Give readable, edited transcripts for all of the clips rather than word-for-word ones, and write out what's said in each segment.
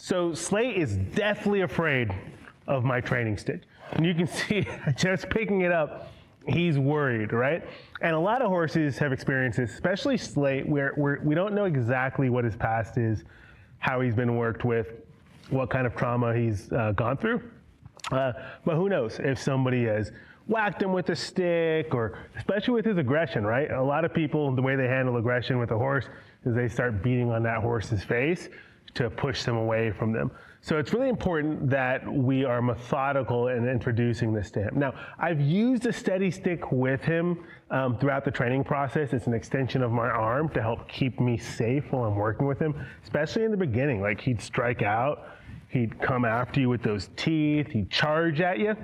So Slate is deathly afraid of my training stick. And you can see just picking it up, he's worried, right? And a lot of horses have experienced this, especially Slate, where we don't know exactly what his past is, how he's been worked with, what kind of trauma he's gone through. But who knows if somebody has whacked him with a stick, or especially with his aggression, right? A lot of people, the way they handle aggression with a horse is they start beating on that horse's face to push them away from them. So it's really important that we are methodical in introducing this to him. Now, I've used a steady stick with him throughout the training process. It's an extension of my arm to help keep me safe while I'm working with him, especially in the beginning. Like, he'd strike out, he'd come after you with those teeth, he'd charge at you.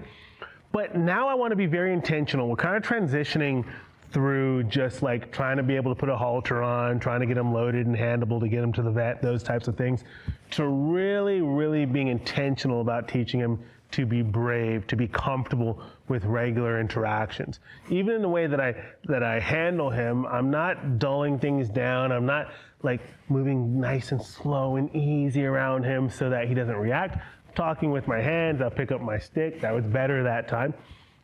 But now I want to be very intentional. We're kind of transitioning through just like trying to be able to put a halter on, trying to get him loaded and handleable to get him to the vet, those types of things, to really, really being intentional about teaching him to be brave, to be comfortable with regular interactions. Even in the way that I handle him, I'm not dulling things down. I'm not like moving nice and slow and easy around him so that he doesn't react. Talking with my hands, I'll pick up my stick. That was better that time.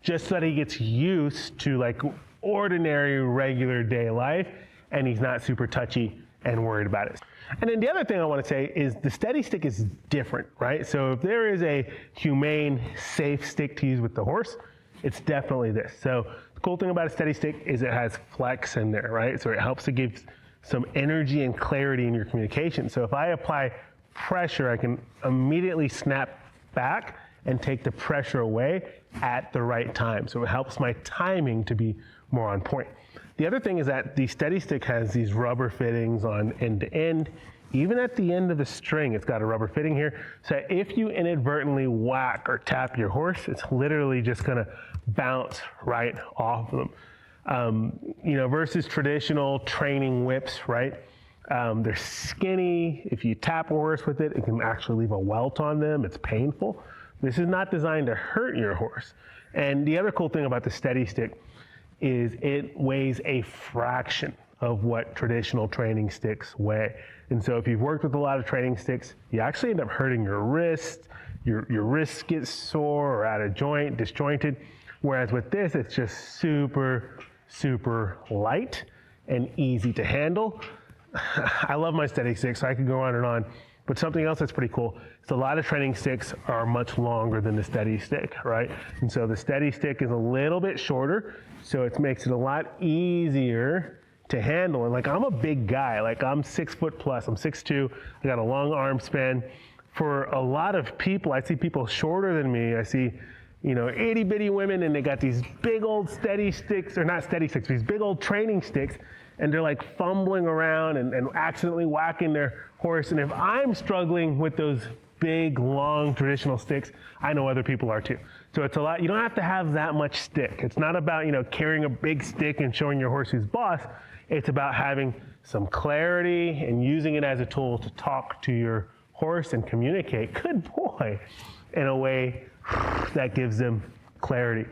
Just so that he gets used to like ordinary, regular day life, and he's not super touchy and worried about it. And then the other thing I want to say is the steady stick is different, right? So if there is a humane, safe stick to use with the horse, it's definitely this. So the cool thing about a steady stick is it has flex in there, right? So it helps to give some energy and clarity in your communication. So if I apply pressure, I can immediately snap back and take the pressure away at the right time. So it helps my timing to be more on point. The other thing is that the steady stick has these rubber fittings on end to end. Even at the end of the string, it's got a rubber fitting here. So if you inadvertently whack or tap your horse, it's literally just gonna bounce right off of them. Versus traditional training whips, right? They're skinny. If you tap a horse with it, it can actually leave a welt on them. It's painful. This is not designed to hurt your horse. And the other cool thing about the steady stick is it weighs a fraction of what traditional training sticks weigh. And so if you've worked with a lot of training sticks, you actually end up hurting your wrist. Your wrists get sore or out of joint, disjointed. Whereas with this, it's just super, super light and easy to handle. I love my steady stick, so I could go on and on. But something else that's pretty cool is a lot of training sticks are much longer than the steady stick, right? And so the steady stick is a little bit shorter, so it makes it a lot easier to handle. And like, I'm a big guy, like I'm 6 foot plus, I'm 6'2", I got a long arm span. For a lot of people, I see people shorter than me, I see, itty bitty women, and they got these big old steady sticks, or not steady sticks, these big old training sticks, and they're like fumbling around and accidentally whacking their horse. And if I'm struggling with those big, long, traditional sticks, I know other people are too. So it's a lot, you don't have to have that much stick. It's not about, carrying a big stick and showing your horse who's boss. It's about having some clarity and using it as a tool to talk to your horse and communicate, good boy, in a way that gives them clarity.